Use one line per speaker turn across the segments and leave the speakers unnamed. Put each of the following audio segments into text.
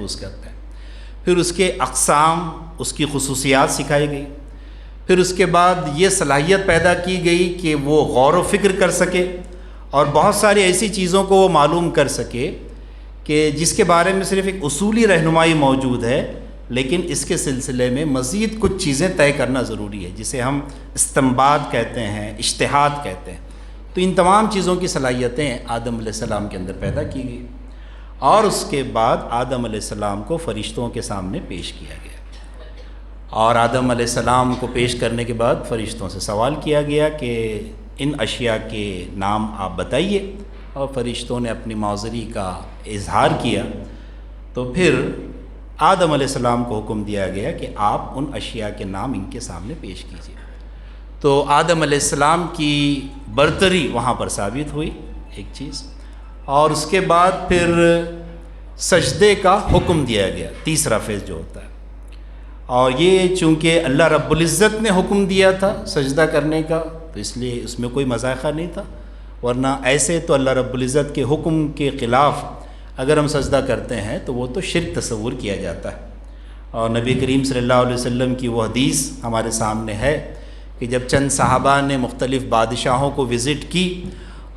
محفوظ کرتے ہیں. پھر اس کے اقسام، اس کی خصوصیات سکھائی گئی. پھر اس کے بعد یہ صلاحیت پیدا کی گئی کہ وہ غور و فکر کر سکے اور بہت ساری ایسی چیزوں کو وہ معلوم کر سکے کہ جس کے بارے میں صرف ایک اصولی رہنمائی موجود ہے، لیکن اس کے سلسلے میں مزید کچھ چیزیں طے کرنا ضروری ہے، جسے ہم استنباط کہتے ہیں، اجتہاد کہتے ہیں. تو ان تمام چیزوں کی صلاحیتیں آدم علیہ السلام کے اندر پیدا کی گئی. اور اس کے بعد آدم علیہ السلام کو فرشتوں کے سامنے پیش کیا گیا، اور آدم علیہ السلام کو پیش کرنے کے بعد فرشتوں سے سوال کیا گیا کہ ان اشیاء کے نام آپ بتائیے، اور فرشتوں نے اپنی معذری کا اظہار کیا. تو پھر آدم علیہ السلام کو حکم دیا گیا کہ آپ ان اشیاء کے نام ان کے سامنے پیش کیجیے. تو آدم علیہ السلام کی برتری وہاں پر ثابت ہوئی ایک چیز. اور اس کے بعد پھر سجدے کا حکم دیا گیا، تیسرا فیز جو ہوتا ہے. اور یہ چونکہ اللہ رب العزت نے حکم دیا تھا سجدہ کرنے کا، تو اس لیے اس میں کوئی مذائقہ نہیں تھا، ورنہ ایسے تو اللہ رب العزت کے حکم کے خلاف اگر ہم سجدہ کرتے ہیں تو وہ تو شرک تصور کیا جاتا ہے. اور نبی کریم صلی اللہ علیہ وسلم کی وہ حدیث ہمارے سامنے ہے کہ جب چند صحابہ نے مختلف بادشاہوں کو وزٹ کی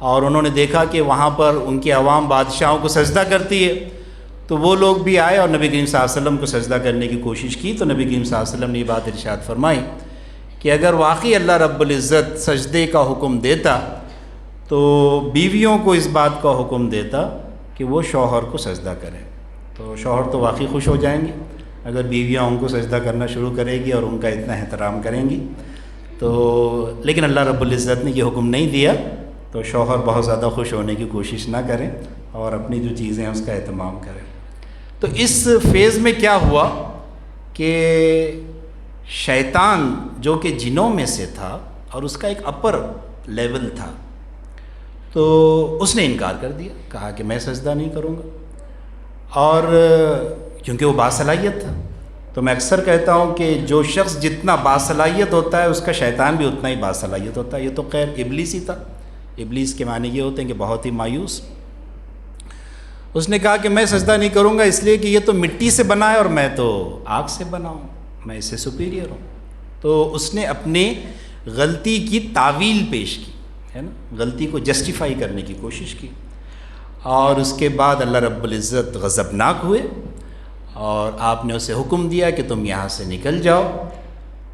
اور انہوں نے دیکھا کہ وہاں پر ان کی عوام بادشاہوں کو سجدہ کرتی ہے، تو وہ لوگ بھی آئے اور نبی کریم صلی اللہ علیہ وسلم کو سجدہ کرنے کی کوشش کی. تو نبی کریم صلی اللہ علیہ وسلم نے یہ بات ارشاد فرمائی کہ اگر واقعی اللہ رب العزت سجدے کا حکم دیتا تو بیویوں کو اس بات کا حکم دیتا کہ وہ شوہر کو سجدہ کریں. تو شوہر تو واقعی خوش ہو جائیں گے اگر بیویاں ان کو سجدہ کرنا شروع کرے گی اور ان کا اتنا احترام کریں گی. تو لیکن اللہ رب العزت نے یہ حکم نہیں دیا، تو شوہر بہت زیادہ خوش ہونے کی کوشش نہ کریں اور اپنی جو چیزیں ہیں اس کا اہتمام کریں. تو اس فیز میں کیا ہوا کہ شیطان جو کہ جنوں میں سے تھا اور اس کا ایک اپر لیول تھا، تو اس نے انکار کر دیا، کہا کہ میں سجدہ نہیں کروں گا. اور کیونکہ وہ باصلاحیت تھا. تو میں اکثر کہتا ہوں کہ جو شخص جتنا باصلاحیت ہوتا ہے اس کا شیطان بھی اتنا ہی باصلاحیت ہوتا ہے. یہ تو خیر ابلیس ہی تھا. ابلیس کے معنی یہ ہوتے ہیں کہ بہت ہی مایوس. اس نے کہا کہ میں سجدہ نہیں کروں گا اس لیے کہ یہ تو مٹی سے بنا ہے اور میں تو آگ سے بنا ہوں، میں اس سے سپیریئر ہوں. تو اس نے اپنی غلطی کی تعویل پیش کی ہے نا، غلطی کو جسٹیفائی کرنے کی کوشش کی. اور اس کے بعد اللہ رب العزت غضبناک ہوئے اور آپ نے اسے حکم دیا کہ تم یہاں سے نکل جاؤ.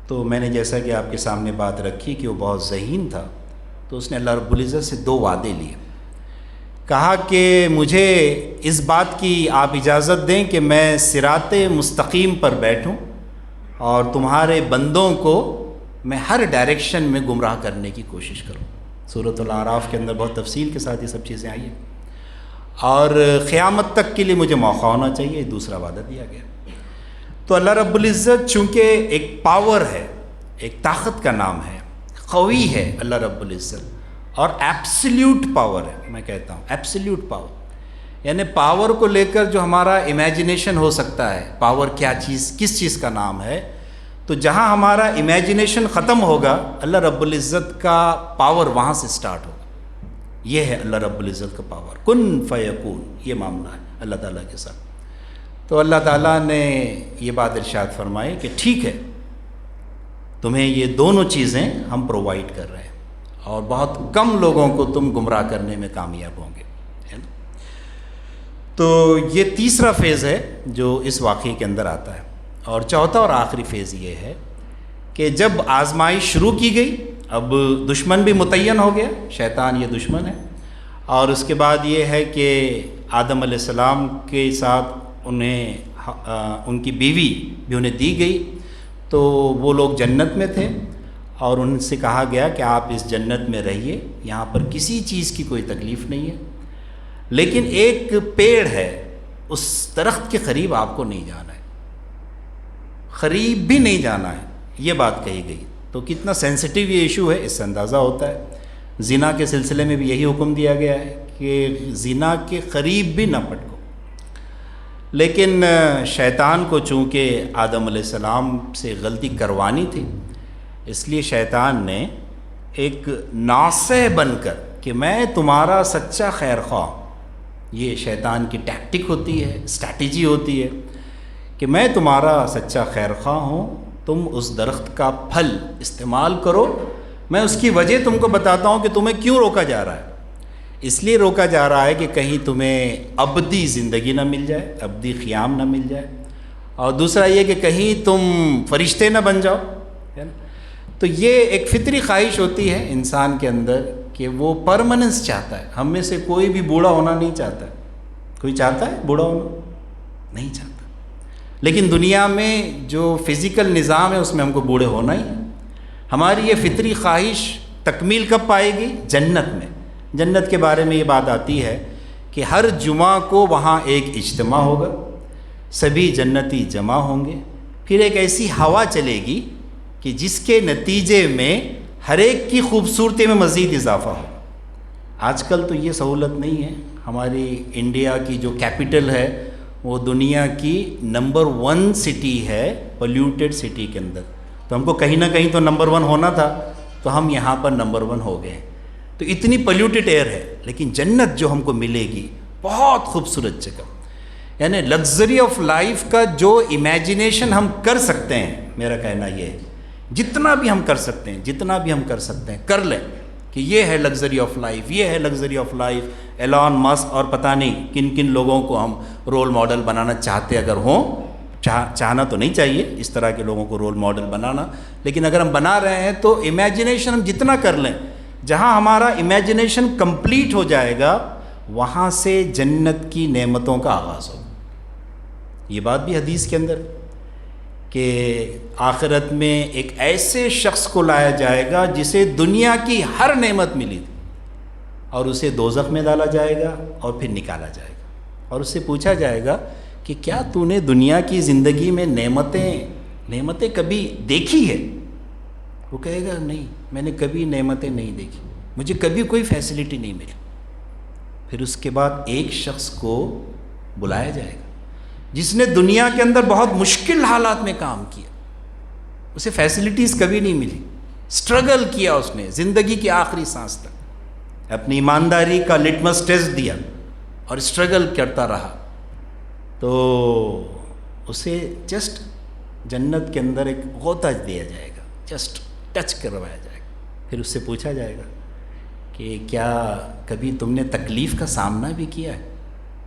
تو میں نے جیسا کہ آپ کے سامنے بات رکھی کہ وہ بہت ذہین تھا، تو اس نے اللہ رب العزت سے 2 وعدے لیے. کہا کہ مجھے اس بات کی آپ اجازت دیں کہ میں صراط مستقیم پر بیٹھوں اور تمہارے بندوں کو میں ہر ڈائریکشن میں گمراہ کرنے کی کوشش کروں. سورۃ الاعراف کے اندر بہت تفصیل کے ساتھ یہ سب چیزیں آئی ہیں. اور قیامت تک کے لیے مجھے موقع ہونا چاہیے، دوسرا وعدہ دیا گیا. تو اللہ رب العزت چونکہ ایک پاور ہے، ایک طاقت کا نام ہے، قوی ہے اللہ رب العزت، اور ایبسلیوٹ پاور ہے. میں کہتا ہوں ایبسلیوٹ پاور، یعنی پاور کو لے کر جو ہمارا امیجنیشن ہو سکتا ہے، پاور کیا چیز، کس چیز کا نام ہے، تو جہاں ہمارا امیجنیشن ختم ہوگا اللہ رب العزت کا پاور وہاں سے سٹارٹ ہوگا. یہ ہے اللہ رب العزت کا پاور، کن فیکون، یہ معاملہ ہے اللہ تعالیٰ کے ساتھ. تو اللہ تعالیٰ نے یہ بات ارشاد فرمائی کہ ٹھیک ہے، تمہیں یہ دونوں چیزیں ہم پرووائڈ کر رہے ہیں اور بہت کم لوگوں کو تم گمراہ کرنے میں کامیاب ہوں گے، ہے نا. تو یہ تیسرا فیز ہے جو اس واقعے کے اندر آتا ہے. اور چوتھا اور آخری فیز یہ ہے کہ جب آزمائش شروع کی گئی، اب دشمن بھی متعین ہو گیا، شیطان یہ دشمن ہے. اور اس کے بعد یہ ہے کہ آدم علیہ السلام کے ساتھ ان کی بیوی بھی انہیں دی گئی. تو وہ لوگ جنت میں تھے اور ان سے کہا گیا کہ آپ اس جنت میں رہیے، یہاں پر کسی چیز کی کوئی تکلیف نہیں ہے، لیکن ایک پیڑ ہے، اس درخت کے قریب آپ کو نہیں جانا ہے، قریب بھی نہیں جانا ہے، یہ بات کہی گئی. تو کتنا سینسٹیو یہ ایشو ہے اس سے اندازہ ہوتا ہے. زنا کے سلسلے میں بھی یہی حکم دیا گیا ہے کہ زنا کے قریب بھی نہ پٹکو. لیکن شیطان کو چونکہ آدم علیہ السلام سے غلطی کروانی تھی، اس لیے شیطان نے ایک ناصح بن کر کہ میں تمہارا سچا خیر خواہ، یہ شیطان کی ٹیکٹک ہوتی ہے، اسٹریٹجی ہوتی ہے کہ میں تمہارا سچا خیر خواہ ہوں، تم اس درخت کا پھل استعمال کرو، میں اس کی وجہ تم کو بتاتا ہوں کہ تمہیں کیوں روکا جا رہا ہے۔ اس لیے روکا جا رہا ہے کہ کہیں تمہیں ابدی زندگی نہ مل جائے، ابدی قیام نہ مل جائے، اور دوسرا یہ کہ کہیں تم فرشتے نہ بن جاؤ، ہے نا۔ تو یہ ایک فطری خواہش ہوتی ہے انسان کے اندر کہ وہ پرماننس چاہتا ہے۔ ہم میں سے کوئی بھی بوڑھا ہونا نہیں چاہتا ہے۔ کوئی چاہتا ہے بوڑھا ہونا؟ نہیں چاہتا۔ لیکن دنیا میں جو فزیکل نظام ہے اس میں ہم کو بوڑھے ہونا ہی ہے۔ ہماری یہ فطری خواہش تکمیل کب پائے گی؟ جنت میں۔ جنت کے بارے میں یہ بات آتی ہے کہ ہر جمعہ کو وہاں ایک اجتماع ہوگا، سبھی جنتی جمع ہوں گے، پھر ایک ایسی ہوا چلے گی کہ جس کے نتیجے میں ہر ایک کی خوبصورتی میں مزید اضافہ ہو۔ آج کل تو یہ سہولت نہیں ہے۔ ہماری انڈیا کی جو کیپٹل ہے وہ دنیا کی نمبر 1 سٹی ہے، پولیوٹیڈ سٹی کے اندر، تو ہم کو کہیں نہ کہیں تو نمبر 1 ہونا تھا، تو ہم یہاں پر نمبر 1 ہو گئے۔ تو اتنی پولیوٹیڈ ایئر ہے، لیکن جنت جو ہم کو ملے گی بہت خوبصورت جگہ، یعنی لگژری آف لائف کا جو امیجنیشن ہم کر سکتے ہیں، میرا کہنا یہ ہے جتنا بھی ہم کر سکتے ہیں، جتنا بھی ہم کر سکتے ہیں کر لیں کہ یہ ہے لگژری آف لائف، یہ ہے لگژری آف لائف۔ ایلان مسک اور پتہ نہیں کن کن لوگوں کو ہم رول ماڈل بنانا چاہتے اگر ہوں، چاہنا تو نہیں چاہیے اس طرح کے لوگوں کو رول ماڈل بنانا، لیکن اگر ہم بنا رہے ہیں تو امیجنیشن ہم جتنا کر لیں، جہاں ہمارا امیجنیشن کمپلیٹ ہو جائے گا وہاں سے جنت کی نعمتوں کا آغاز ہوگا۔ یہ بات بھی حدیث کے اندر کہ آخرت میں ایک ایسے شخص کو لایا جائے گا جسے دنیا کی ہر نعمت ملی تھی، اور اسے دوزخ میں ڈالا جائے گا اور پھر نکالا جائے گا، اور اس سے پوچھا جائے گا کہ کیا تو نے دنیا کی زندگی میں نعمتیں کبھی دیکھی ہے؟ وہ کہے گا نہیں، میں نے کبھی نعمتیں نہیں دیکھی، مجھے کبھی کوئی فیسلٹی نہیں ملی۔ پھر اس کے بعد ایک شخص کو بلایا جائے گا جس نے دنیا کے اندر بہت مشکل حالات میں کام کیا، اسے فیسلٹیز کبھی نہیں ملی، اسٹرگل کیا اس نے زندگی کی آخری سانس تک، اپنی ایمانداری کا لٹمس ٹیسٹ دیا اور اسٹرگل کرتا رہا، تو اسے جسٹ جنت کے اندر ایک غوطہ دیا جائے گا، جسٹ ٹچ کروایا جائے گا۔ پھر اس سے پوچھا جائے گا کہ کیا کبھی تم نے تکلیف کا سامنا بھی کیا ہے؟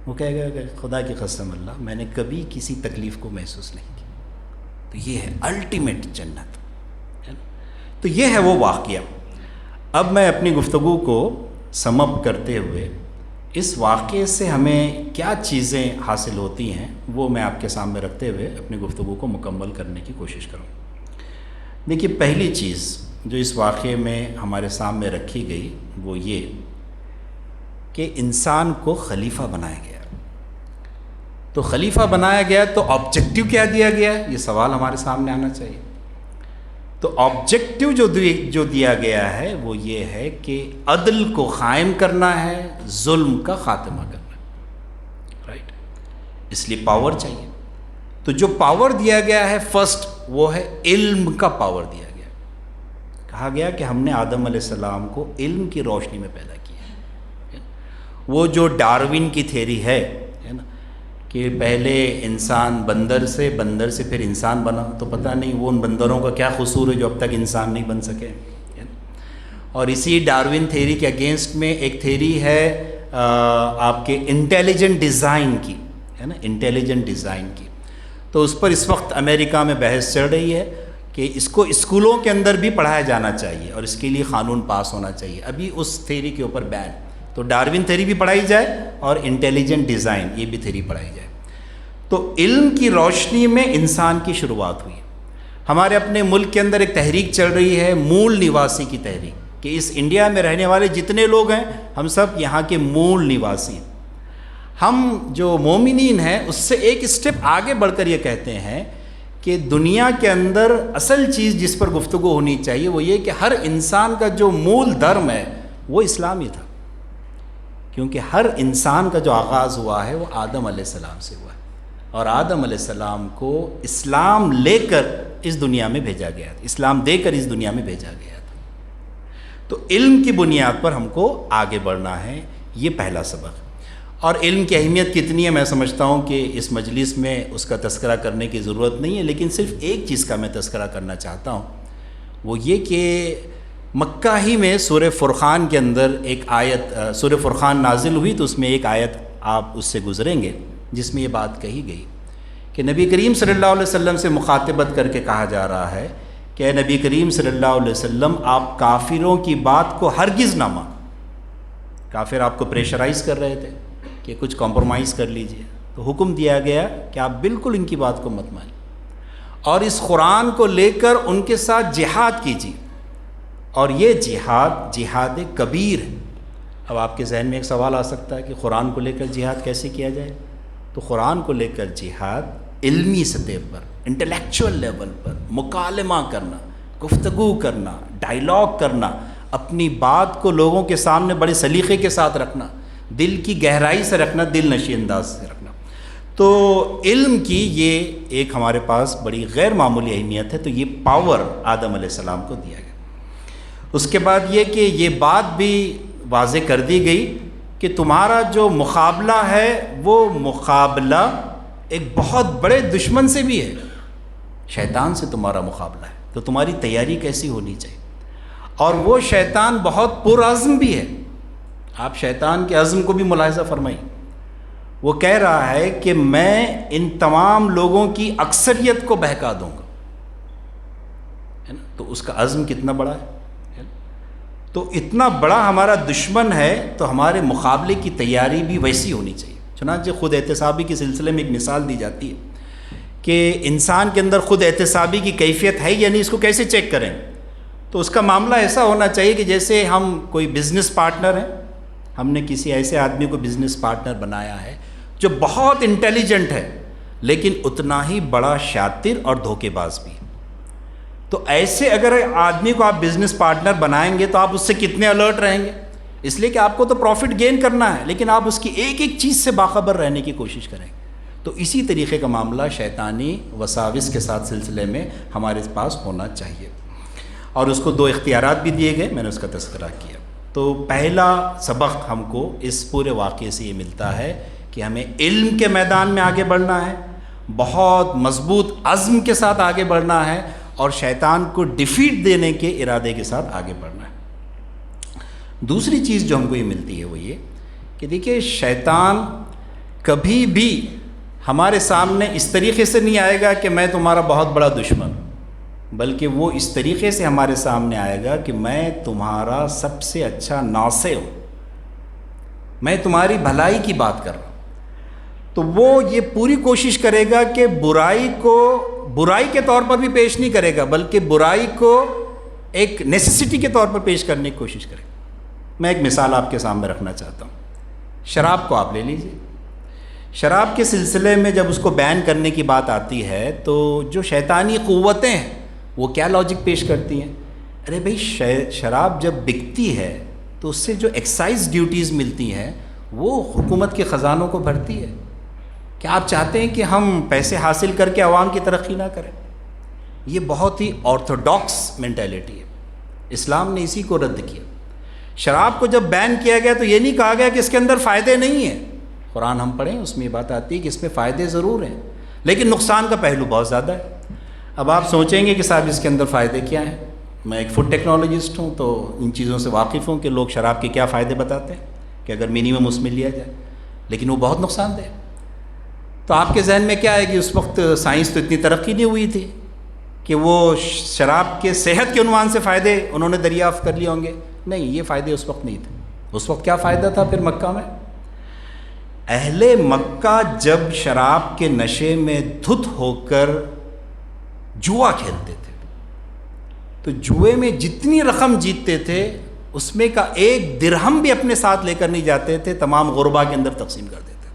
وہ کہے گا کہ خدا کی قسم اللہ، میں نے کبھی کسی تکلیف کو محسوس نہیں کی۔ تو یہ ہے الٹیمیٹ جنت، ہے نا؟ تو یہ ہے وہ واقعہ۔ اب میں اپنی گفتگو کو سم اپ کرتے ہوئے اس واقعے سے ہمیں کیا چیزیں حاصل ہوتی ہیں وہ میں آپ کے سامنے رکھتے ہوئے اپنی گفتگو کو مکمل کرنے کی کوشش کروں۔ دیکھیے، پہلی چیز جو اس واقعے میں ہمارے سامنے رکھی گئی وہ یہ کہ انسان کو خلیفہ بنایا گیا۔ تو خلیفہ بنایا گیا تو آبجیکٹیو کیا دیا گیا؟ یہ سوال ہمارے سامنے آنا چاہیے۔ تو آبجیکٹیو جو دیا گیا ہے وہ یہ ہے کہ عدل کو قائم کرنا ہے، ظلم کا خاتمہ کرنا ہے، رائٹ؟ اس لیے پاور چاہیے۔ تو جو پاور دیا گیا ہے فرسٹ وہ ہے علم کا پاور دیا گیا۔ کہا گیا کہ ہم نے آدم علیہ السلام کو علم کی روشنی میں پیدا کیا ہے۔ وہ جو ڈاروین کی تھیری ہے نا کہ پہلے انسان بندر سے پھر انسان بنا، تو پتہ نہیں وہ ان بندروں کا کیا قصور ہے جو اب تک انسان نہیں بن سکے۔ اور اسی ڈاروین تھیری کے اگینسٹ میں ایک تھیری ہے آپ کے انٹیلیجنٹ ڈیزائن کی، ہے نا، انٹیلیجنٹ ڈیزائن کی۔ تو اس پر اس وقت امریکہ میں بحث چل رہی ہے کہ اس کو اسکولوں کے اندر بھی پڑھایا جانا چاہیے اور اس کے لیے قانون پاس ہونا چاہیے۔ ابھی اس تھیری کے اوپر بین، تو ڈاروین تھیری بھی پڑھائی جائے اور انٹیلیجنٹ ڈیزائن یہ بھی تھیری پڑھائی جائے۔ تو علم کی روشنی میں انسان کی شروعات ہوئی۔ ہمارے اپنے ملک کے اندر ایک تحریک چل رہی ہے، مول نواسی کی تحریک، کہ اس انڈیا میں رہنے والے جتنے لوگ ہیں ہم سب یہاں کے مول نواسی ہیں۔ ہم جو مومنین ہیں اس سے ایک اسٹیپ آگے بڑھ کر یہ کہتے ہیں کہ دنیا کے اندر اصل چیز جس پر گفتگو ہونی چاہیے وہ یہ کہ ہر انسان کا جو مول دھرم ہے وہ اسلامی تھا، کیونکہ ہر انسان کا جو آغاز ہوا ہے وہ آدم علیہ السلام سے ہوا ہے، اور آدم علیہ السلام کو اسلام لے کر اس دنیا میں بھیجا گیا تھا، اسلام دے کر اس دنیا میں بھیجا گیا تھا۔ تو علم کی بنیاد پر ہم کو آگے بڑھنا ہے، یہ پہلا سبق۔ اور علم کی اہمیت کتنی ہے میں سمجھتا ہوں کہ اس مجلس میں اس کا تذکرہ کرنے کی ضرورت نہیں ہے، لیکن صرف ایک چیز کا میں تذکرہ کرنا چاہتا ہوں، وہ یہ کہ مکہ ہی میں سورہ فرقان کے اندر ایک آیت، سورہ فرقان نازل ہوئی تو اس میں ایک آیت آپ اس سے گزریں گے جس میں یہ بات کہی گئی کہ نبی کریم صلی اللہ علیہ وسلم سے مخاطبت کر کے کہا جا رہا ہے کہ اے نبی کریم صلی اللہ علیہ وسلم آپ کافروں کی بات کو ہرگز نہ مان۔ کافر آپ کو پریشرائز کر رہے تھے کہ کچھ کمپرومائز کر لیجئے، تو حکم دیا گیا کہ آپ بالکل ان کی بات کو مت مانیں اور اس قرآن کو لے کر ان کے ساتھ جہاد کیجیے، اور یہ جہاد کبیر ہے۔ اب آپ کے ذہن میں ایک سوال آ سکتا ہے کہ قرآن کو لے کر جہاد کیسے کیا جائے؟ تو قرآن کو لے کر جہاد علمی سطح پر، انٹلیکچول لیول پر مکالمہ کرنا، گفتگو کرنا، ڈائیلاگ کرنا، اپنی بات کو لوگوں کے سامنے بڑے سلیقے کے ساتھ رکھنا، دل کی گہرائی سے رکھنا، دل نشین انداز سے رکھنا۔ تو علم کی یہ ایک ہمارے پاس بڑی غیر معمولی اہمیت ہے، تو یہ پاور آدم علیہ السلام کو دیا گیا۔ اس کے بعد یہ کہ یہ بات بھی واضح کر دی گئی کہ تمہارا جو مقابلہ ہے وہ مقابلہ ایک بہت بڑے دشمن سے بھی ہے، شیطان سے تمہارا مقابلہ ہے، تو تمہاری تیاری کیسی ہونی چاہیے، اور وہ شیطان بہت پرعزم بھی ہے۔ آپ شیطان کے عزم کو بھی ملاحظہ فرمائیں، وہ کہہ رہا ہے کہ میں ان تمام لوگوں کی اکثریت کو بہکا دوں گا، ہے نا؟ تو اس کا عزم کتنا بڑا ہے، تو اتنا بڑا ہمارا دشمن ہے تو ہمارے مقابلے کی تیاری بھی ویسی ہونی چاہیے۔ چنانچہ خود احتسابی کے سلسلے میں ایک مثال دی جاتی ہے کہ انسان کے اندر خود احتسابی کی کیفیت ہے یا نہیں، اس کو کیسے چیک کریں؟ تو اس کا معاملہ ایسا ہونا چاہیے کہ جیسے ہم کوئی بزنس پارٹنر ہیں، ہم نے کسی ایسے آدمی کو بزنس پارٹنر بنایا ہے جو بہت انٹیلیجنٹ ہے لیکن اتنا ہی بڑا شاطر اور دھوکے باز بھی، تو ایسے اگر آدمی کو آپ بزنس پارٹنر بنائیں گے تو آپ اس سے کتنے الرٹ رہیں گے، اس لیے کہ آپ کو تو پروفٹ گین کرنا ہے لیکن آپ اس کی ایک ایک چیز سے باخبر رہنے کی کوشش کریں۔ تو اسی طریقے کا معاملہ شیطانی وساوس کے ساتھ سلسلے میں ہمارے پاس ہونا چاہیے، اور اس کو دو اختیارات بھی دیے گئے، میں نے اس کا تذکرہ کیا۔ تو پہلا سبق ہم کو اس پورے واقعے سے یہ ملتا ہے کہ ہمیں علم کے میدان میں آگے بڑھنا ہے، بہت مضبوط عزم کے ساتھ آگے بڑھنا ہے، اور شیطان کو ڈیفیٹ دینے کے ارادے کے ساتھ آگے بڑھنا ہے۔ دوسری چیز جو ہم کو یہ ملتی ہے وہ یہ کہ دیکھیے شیطان کبھی بھی ہمارے سامنے اس طریقے سے نہیں آئے گا کہ میں تمہارا بہت بڑا دشمن ہوں، بلکہ وہ اس طریقے سے ہمارے سامنے آئے گا کہ میں تمہارا سب سے اچھا ناصح ہوں، میں تمہاری بھلائی کی بات کر رہا ہوں۔ تو وہ یہ پوری کوشش کرے گا کہ برائی کو برائی کے طور پر بھی پیش نہیں کرے گا، بلکہ برائی کو ایک نیسیسٹی کے طور پر پیش کرنے کی کوشش کرے گا۔ میں ایک مثال آپ کے سامنے رکھنا چاہتا ہوں، شراب کو آپ لے لیجئے۔ شراب کے سلسلے میں جب اس کو بین کرنے کی بات آتی ہے تو جو شیطانی قوتیں ہیں وہ کیا لاجک پیش کرتی ہیں؟ ارے بھائی شراب جب بکتی ہے تو اس سے جو ایکسائز ڈیوٹیز ملتی ہیں وہ حکومت کے خزانوں کو بھرتی ہے۔ کیا آپ چاہتے ہیں کہ ہم پیسے حاصل کر کے عوام کی ترقی نہ کریں؟ یہ بہت ہی آرتھوڈاکس مینٹیلٹی ہے، اسلام نے اسی کو رد کیا۔ شراب کو جب بین کیا گیا تو یہ نہیں کہا گیا کہ اس کے اندر فائدے نہیں ہیں، قرآن ہم پڑھیں اس میں یہ بات آتی ہے کہ اس میں فائدے ضرور ہیں لیکن نقصان کا پہلو بہت زیادہ ہے۔ اب آپ سوچیں گے کہ صاحب اس کے اندر فائدے کیا ہیں؟ میں ایک فوڈ ٹیکنالوجسٹ ہوں تو ان چیزوں سے واقف ہوں کہ لوگ شراب کے کیا فائدے بتاتے ہیں کہ اگر منیمم اس میں لیا جائے، لیکن وہ بہت نقصان دہ ہے۔ تو آپ کے ذہن میں کیا ہے کہ اس وقت سائنس تو اتنی ترقی نہیں ہوئی تھی کہ وہ شراب کے صحت کے عنوان سے فائدے انہوں نے دریافت کر لیے ہوں گے؟ نہیں، یہ فائدے اس وقت نہیں تھے۔ اس وقت کیا فائدہ تھا پھر مکہ میں؟ اہل مکہ جب شراب کے نشے میں دھت ہو کر جوا کھیلتے تھے تو جوئے میں جتنی رقم جیتتے تھے اس میں کا ایک درہم بھی اپنے ساتھ لے کر نہیں جاتے تھے، تمام غربا کے اندر تقسیم کر دیتے تھے۔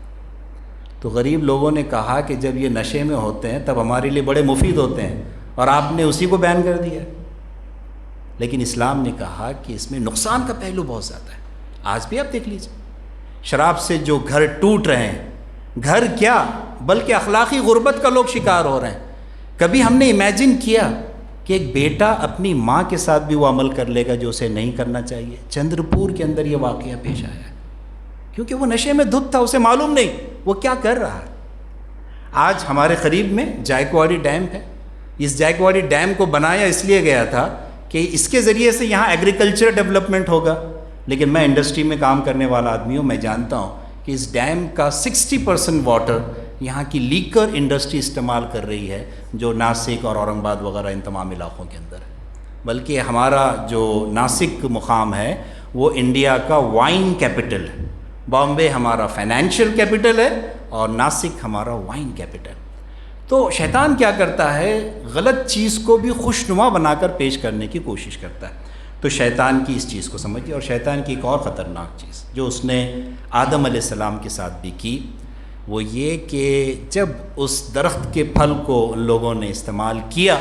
تو غریب لوگوں نے کہا کہ جب یہ نشے میں ہوتے ہیں تب ہمارے لیے بڑے مفید ہوتے ہیں، اور آپ نے اسی کو بین کر دیا۔ لیکن اسلام نے کہا کہ اس میں نقصان کا پہلو بہت زیادہ ہے۔ آج بھی آپ دیکھ لیجیے شراب سے جو گھر ٹوٹ رہے ہیں، گھر کیا بلکہ اخلاقی غربت کا لوگ شکار ہو رہے ہیں۔ کبھی ہم نے امیجن کیا کہ ایک بیٹا اپنی ماں کے ساتھ بھی وہ عمل کر لے گا جو اسے نہیں کرنا چاہیے؟ چندر پور کے اندر یہ واقعہ پیش آیا ہے کیونکہ وہ نشے میں دھت تھا، اسے معلوم نہیں وہ کیا کر رہا ہے۔ آج ہمارے قریب میں جائکواڑی ڈیم ہے، اس جائکواڑی ڈیم کو بنایا اس لیے گیا تھا کہ اس کے ذریعے سے یہاں ایگریکلچر ڈیولپمنٹ ہوگا، لیکن میں انڈسٹری میں کام کرنے والا آدمی ہوں، میں جانتا ہوں کہ اس ڈیم کا 60% واٹر یہاں کی لیکر انڈسٹری استعمال کر رہی ہے، جو ناسک اور اورنگ آباد وغیرہ ان تمام علاقوں کے اندر ہے۔ بلکہ ہمارا جو ناسک مقام ہے وہ انڈیا کا وائن کیپٹل ہے، بامبے ہمارا فائنینشیل کیپٹل ہے اور ناسک ہمارا وائن کیپٹل۔ تو شیطان کیا کرتا ہے، غلط چیز کو بھی خوشنما بنا کر پیش کرنے کی کوشش کرتا ہے۔ تو شیطان کی اس چیز کو سمجھیے، اور شیطان کی ایک اور خطرناک چیز جو اس نے آدم علیہ السلام کے ساتھ بھی کی، وہ یہ کہ جب اس درخت کے پھل کو ان لوگوں نے استعمال کیا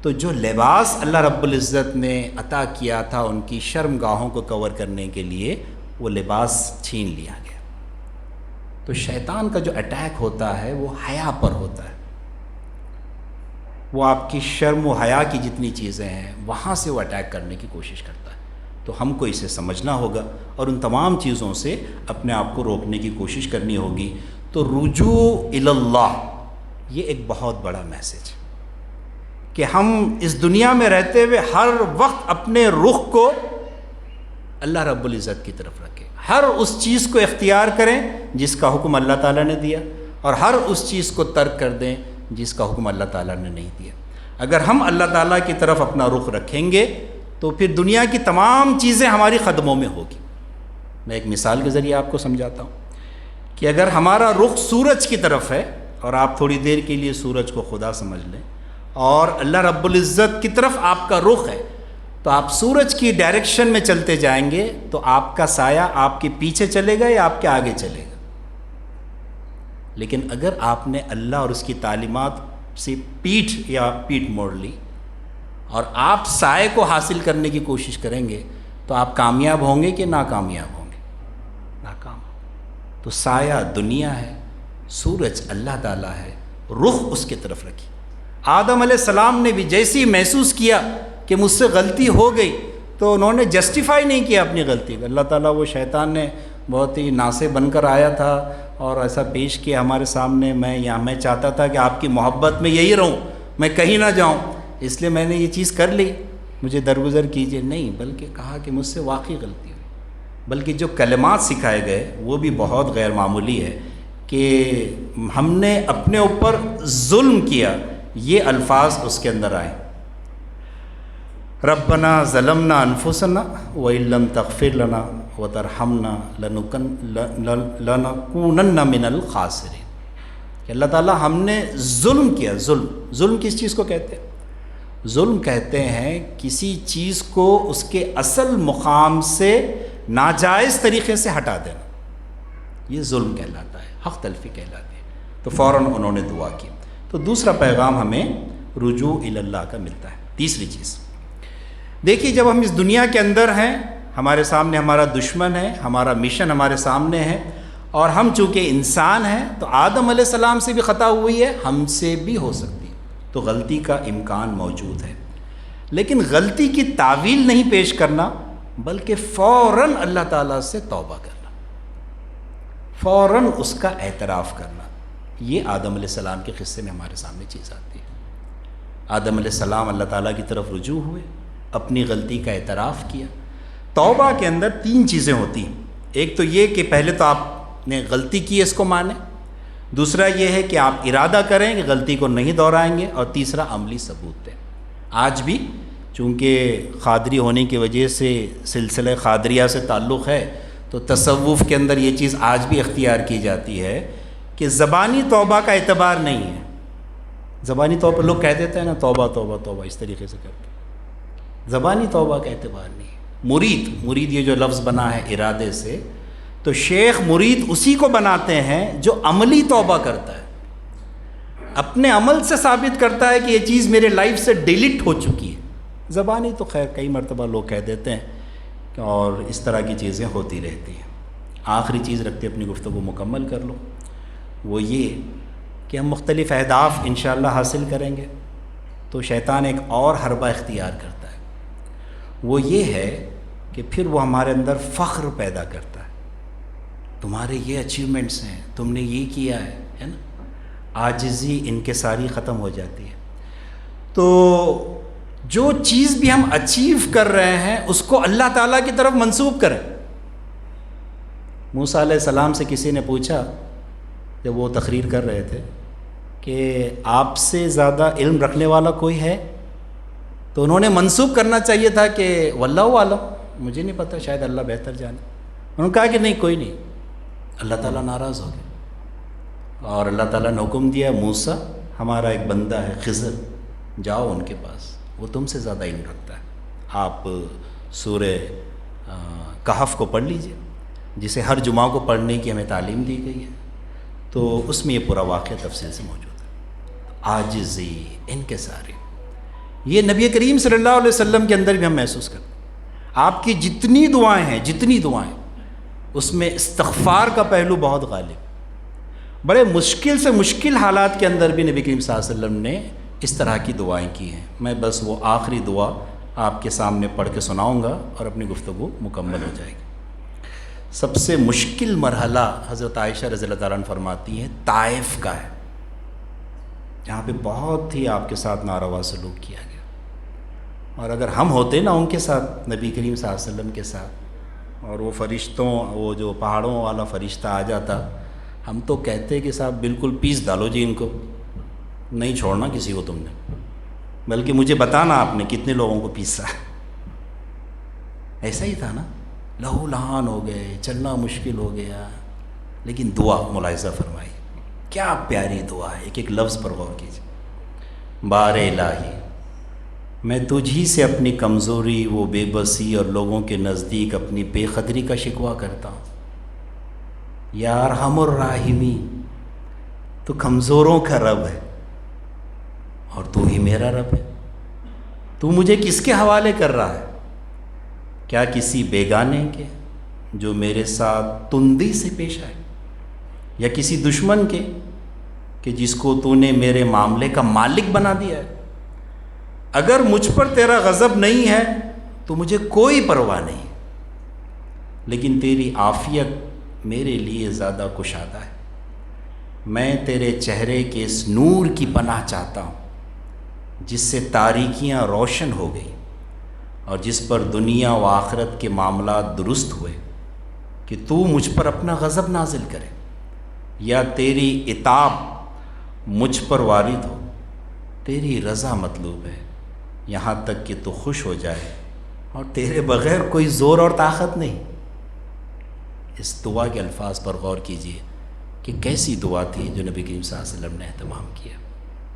تو جو لباس اللہ رب العزت نے عطا کیا تھا ان کی شرم گاہوں کو کور کرنے کے لیے، وہ لباس چھین لیا گیا۔ تو شیطان کا جو اٹیک ہوتا ہے وہ حیا پر ہوتا ہے، وہ آپ کی شرم و حیا کی جتنی چیزیں ہیں وہاں سے وہ اٹیک کرنے کی کوشش کرتا ہے۔ تو ہم کو اسے سمجھنا ہوگا اور ان تمام چیزوں سے اپنے آپ کو روکنے کی کوشش کرنی ہوگی۔ تو رجوع الی اللہ یہ ایک بہت بڑا میسج ہے کہ ہم اس دنیا میں رہتے ہوئے ہر وقت اپنے رخ کو اللہ رب العزت کی طرف رکھیں، ہر اس چیز کو اختیار کریں جس کا حکم اللہ تعالیٰ نے دیا، اور ہر اس چیز کو ترک کر دیں جس کا حکم اللہ تعالیٰ نے نہیں دیا۔ اگر ہم اللہ تعالیٰ کی طرف اپنا رخ رکھیں گے تو پھر دنیا کی تمام چیزیں ہماری قدموں میں ہوگی۔ میں ایک مثال کے ذریعے آپ کو سمجھاتا ہوں کہ اگر ہمارا رخ سورج کی طرف ہے، اور آپ تھوڑی دیر کے لیے سورج کو خدا سمجھ لیں، اور اللہ رب العزت کی طرف آپ کا رخ ہے، تو آپ سورج کی ڈائریکشن میں چلتے جائیں گے تو آپ کا سایہ آپ کے پیچھے چلے گا یا آپ کے آگے چلے گا۔ لیکن اگر آپ نے اللہ اور اس کی تعلیمات سے پیٹھ موڑ لی اور آپ سائے کو حاصل کرنے کی کوشش کریں گے تو آپ کامیاب ہوں گے کہ ناکامیاب ہوں گے؟ ناکام۔ تو سایہ دنیا ہے، سورج اللہ تعالیٰ ہے، رخ اس کی طرف رکھی۔ آدم علیہ السلام نے بھی جیسی محسوس کیا کہ مجھ سے غلطی ہو گئی تو انہوں نے جسٹیفائی نہیں کیا اپنی غلطی کو۔ اللہ تعالیٰ، وہ شیطان نے بہت ہی ناصح بن کر آیا تھا اور ایسا پیش کیا ہمارے سامنے، میں چاہتا تھا کہ آپ کی محبت میں یہی رہوں، میں کہیں نہ جاؤں، اس لیے میں نے یہ چیز کر لی، مجھے درگزر کیجیے۔ نہیں، بلکہ کہا کہ مجھ سے واقعی غلطی ہوئی۔ بلکہ جو کلمات سکھائے گئے وہ بھی بہت غیر معمولی ہے کہ ہم نے اپنے اوپر ظلم کیا، یہ الفاظ اس کے اندر آئے۔ ربنا ظلمنا انفسنا وَإِن لَّمْ تَغْفِرْ لَنَا وَتَرْحَمْنَا لَنَكُونَنَّ مِنَ الْخَاسِرِينَ کہ اللہ تعالیٰ ہم نے ظلم کیا۔ ظلم کس چیز کو کہتے ہیں؟ ظلم کہتے ہیں کسی چیز کو اس کے اصل مقام سے ناجائز طریقے سے ہٹا دینا، یہ ظلم کہلاتا ہے، حق تلفی کہلاتی ہے۔ تو فوراً انہوں نے دعا کی۔ تو دوسرا پیغام ہمیں رجوع الی اللہ کا ملتا ہے۔ تیسری چیز دیکھیے، جب ہم اس دنیا کے اندر ہیں، ہمارے سامنے ہمارا دشمن ہے، ہمارا مشن ہمارے سامنے ہے، اور ہم چونکہ انسان ہیں تو آدم علیہ السلام سے بھی خطا ہوئی ہے، ہم سے بھی ہو سکتی ہے، تو غلطی کا امکان موجود ہے۔ لیکن غلطی کی تعویل نہیں پیش کرنا، بلکہ فوراً اللہ تعالیٰ سے توبہ کرنا، فوراً اس کا اعتراف کرنا، یہ آدم علیہ السلام کے قصے میں ہمارے سامنے چیز آتی ہے۔ آدم علیہ السلام اللہ تعالیٰ کی طرف رجوع ہوئے، اپنی غلطی کا اعتراف کیا۔ توبہ کے اندر 3 چیزیں ہوتی ہیں۔ ایک تو یہ کہ پہلے تو آپ نے غلطی کی ہے، اس کو مانیں۔ دوسرا یہ ہے کہ آپ ارادہ کریں کہ غلطی کو نہیں دہرائیں گے، اور تیسرا عملی ثبوت دیں۔ آج بھی چونکہ قادری ہونے کی وجہ سے سلسلہ قادریہ سے تعلق ہے، تو تصوف کے اندر یہ چیز آج بھی اختیار کی جاتی ہے کہ زبانی توبہ کا اعتبار نہیں ہے۔ زبانی طور پر لوگ کہہ دیتے ہیں نا، توبہ توبہ توبہ، اس طریقے سے کرتے ہیں۔ زبانی توبہ کا اعتبار نہیں ہے۔ مرید یہ جو لفظ بنا ہے ارادے سے، تو شیخ مرید اسی کو بناتے ہیں جو عملی توبہ کرتا ہے، اپنے عمل سے ثابت کرتا ہے کہ یہ چیز میرے لائف سے ڈیلیٹ ہو چکی ہے۔ زبانی تو خیر کئی مرتبہ لوگ کہہ دیتے ہیں، اور اس طرح کی چیزیں ہوتی رہتی ہیں۔ آخری چیز رکھتے اپنی گفتگو مکمل کر لو، وہ یہ کہ ہم مختلف اہداف انشاءاللہ حاصل کریں گے تو شیطان ایک اور حربہ اختیار کرتا ہے، وہ یہ ہے کہ پھر وہ ہمارے اندر فخر پیدا کرتا ہے تمہارے یہ اچیومنٹس ہیں، تم نے یہ کیا ہے نا، عاجزی انکساری ختم ہو جاتی ہے۔ تو جو چیز بھی ہم اچیو کر رہے ہیں اس کو اللہ تعالیٰ کی طرف منسوب کریں۔ موسیٰ علیہ السلام سے کسی نے پوچھا جب وہ تقریر کر رہے تھے کہ آپ سے زیادہ علم رکھنے والا کوئی ہے؟ تو انہوں نے منسوب کرنا چاہیے تھا کہ واللہ عالم، مجھے نہیں پتہ، شاید اللہ بہتر جانے۔ انہوں نے کہا کہ نہیں، کوئی نہیں۔ اللہ تعالیٰ ناراض ہو گئے اور اللہ تعالیٰ نے حکم دیا، موسیٰ ہمارا ایک بندہ ہے خضر، جاؤ ان کے پاس، وہ تم سے زیادہ علم رکھتا ہے۔ آپ سورہ کہف کو پڑھ لیجئے، جسے ہر جمعہ کو پڑھنے کی ہمیں تعلیم دی گئی ہے، تو اس میں یہ پورا واقعہ تفصیل سے موجود ہے۔ عاجزی، انکساری، یہ نبی کریم صلی اللہ علیہ وسلم کے اندر بھی ہم محسوس کرتے ہیں۔ آپ کی جتنی دعائیں ہیں، جتنی دعائیں، اس میں استغفار کا پہلو بہت غالب۔ بڑے مشکل سے مشکل حالات کے اندر بھی نبی کریم صلی اللہ علیہ وسلم نے اس طرح کی دعائیں کی ہیں۔ میں بس وہ آخری دعا آپ کے سامنے پڑھ کے سناؤں گا اور اپنی گفتگو مکمل ہو جائے گی۔ سب سے مشکل مرحلہ حضرت عائشہ رضی اللہ تعالیٰ عنہ فرماتی ہیں طائف کا ہے، جہاں پہ بہت ہی آپ کے ساتھ ناروا سلوک کیا گیا، اور اگر ہم ہوتے نا ان کے ساتھ، نبی کریم صلی اللہ علیہ وسلم کے ساتھ، اور وہ فرشتوں، وہ جو پہاڑوں والا فرشتہ آ جاتا، ہم تو کہتے کہ صاحب بالکل پیس ڈالو جی ان کو، نہیں چھوڑنا کسی کو تم نے، بلکہ مجھے بتانا آپ نے کتنے لوگوں کو پیسا۔ ایسا ہی تھا نا، لہو لہان ہو گئے، چلنا مشکل ہو گیا، لیکن دعا ملاحظہ فرمائی، کیا پیاری دعا ہے، ایک ایک لفظ پر غور کیجیے۔ بار الہی، میں تجھی سے اپنی کمزوری، وہ بے بسی اور لوگوں کے نزدیک اپنی بے قدری کا شکوہ کرتا ہوں۔ یا ارحم الراحمین، تو کمزوروں کا رب ہے اور تو ہی میرا رب ہے، تو مجھے کس کے حوالے کر رہا ہے؟ کیا کسی بیگانے کے جو میرے ساتھ تندی سے پیش آئے، یا کسی دشمن کے کہ جس کو تو نے میرے معاملے کا مالک بنا دیا ہے؟ اگر مجھ پر تیرا غضب نہیں ہے تو مجھے کوئی پرواہ نہیں، لیکن تیری عافیت میرے لیے زیادہ کشادہ ہے۔ میں تیرے چہرے کے اس نور کی پناہ چاہتا ہوں جس سے تاریکیاں روشن ہو گئی اور جس پر دنیا و آخرت کے معاملات درست ہوئے، کہ تو مجھ پر اپنا غضب نازل کرے یا تیری عتاب مجھ پر وارد ہو۔ تیری رضا مطلوب ہے، یہاں تک کہ تو خوش ہو جائے، اور تیرے بغیر کوئی زور اور طاقت نہیں۔ اس دعا کے الفاظ پر غور کیجئے کہ کیسی دعا تھی جو نبی کریم صلی اللہ علیہ وسلم نے اہتمام کیا۔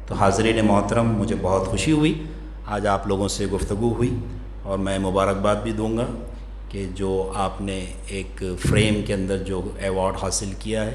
تو حاضرین محترم، مجھے بہت خوشی ہوئی آج آپ لوگوں سے گفتگو ہوئی، اور میں مبارکباد بھی دوں گا کہ جو آپ نے ایک فریم کے اندر جو ایوارڈ حاصل کیا ہے،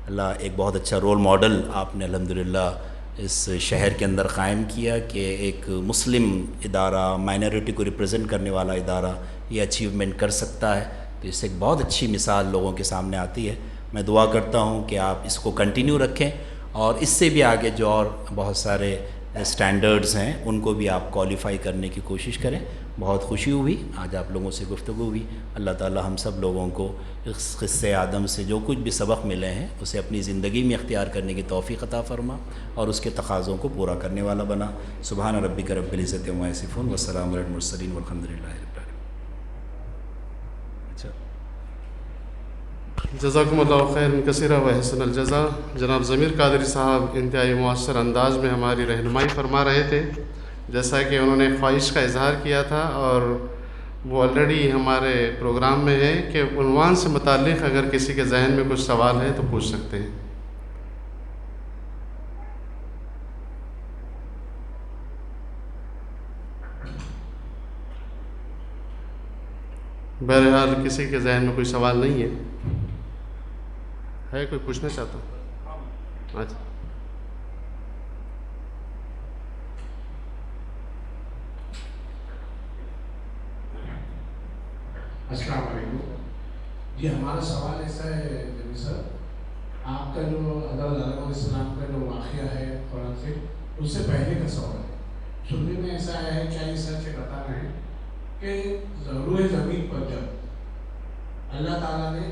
اللہ ایک بہت اچھا رول ماڈل آپ نے الحمدللہ اس شہر کے اندر قائم کیا کہ ایک مسلم ادارہ، مائنورٹی کو ریپرزینٹ کرنے والا ادارہ یہ اچیومنٹ کر سکتا ہے، تو اس سے ایک بہت اچھی مثال لوگوں کے سامنے آتی ہے۔ میں دعا کرتا ہوں کہ آپ اس کو کنٹینیو رکھیں، اور اس سے بھی آگے جو اور بہت سارے اسٹینڈرڈز ہیں ان کو بھی آپ کوالیفائی کرنے کی کوشش کریں۔ بہت خوشی ہوئی آج آپ لوگوں سے گفتگو ہوئی۔ اللہ تعالی ہم سب لوگوں کو اس قصے آدم سے جو کچھ بھی سبق ملے ہیں اسے اپنی زندگی میں اختیار کرنے کی توفیق عطا فرما، اور اس کے تقاضوں کو پورا کرنے والا بنا۔ سبحان ربک رب العزت عما یصفون والسلام علی المرسلین والحمد للہ رب العالمین۔
جزاکم اللہ خیر کثیرہ و حسن الجزا۔ جناب ضمیر قادری صاحب انتہائی مؤثر انداز میں ہماری رہنمائی فرما رہے تھے، جیسا کہ انہوں نے خواہش کا اظہار کیا تھا، اور وہ آلریڈی ہمارے پروگرام میں ہے کہ عنوان سے متعلق اگر کسی کے ذہن میں کچھ سوال ہے تو پوچھ سکتے ہیں۔ بہرحال کسی کے ذہن میں کوئی سوال نہیں ہے کوئی پوچھنا چاہتا ہوں؟ اچھا،
السلام علیکم جی۔ ہمارا سوال ایسا ہے جمی صاحب، آپ کا جو حضرت آدم علیہ السلام کا جو واقعہ ہے قرآن سے، اس سے پہلے کا سوال ہے۔ سننے میں ایسا ہے، کیا یہ سچ ہے بتا رہے ہیں کہ روئے زمین پر جب اللہ تعالیٰ نے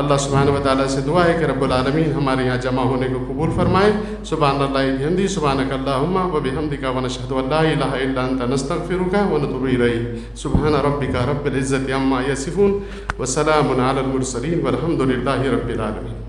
اللہ سبحانہ و تعالیٰ سے دعا ہے کہ رب العالمین ہمارے یہاں جمع ہونے کو قبول فرمائے. سبحان اللہ بحمدہ سبحانک اللہم و بحمدک ونشہد ان لا الہ الا انت نستغفرک ونتوب الیک. سبحان ربک رب العزت عما یصفون وسلام علی المرسلین والحمد للہ رب العالمین.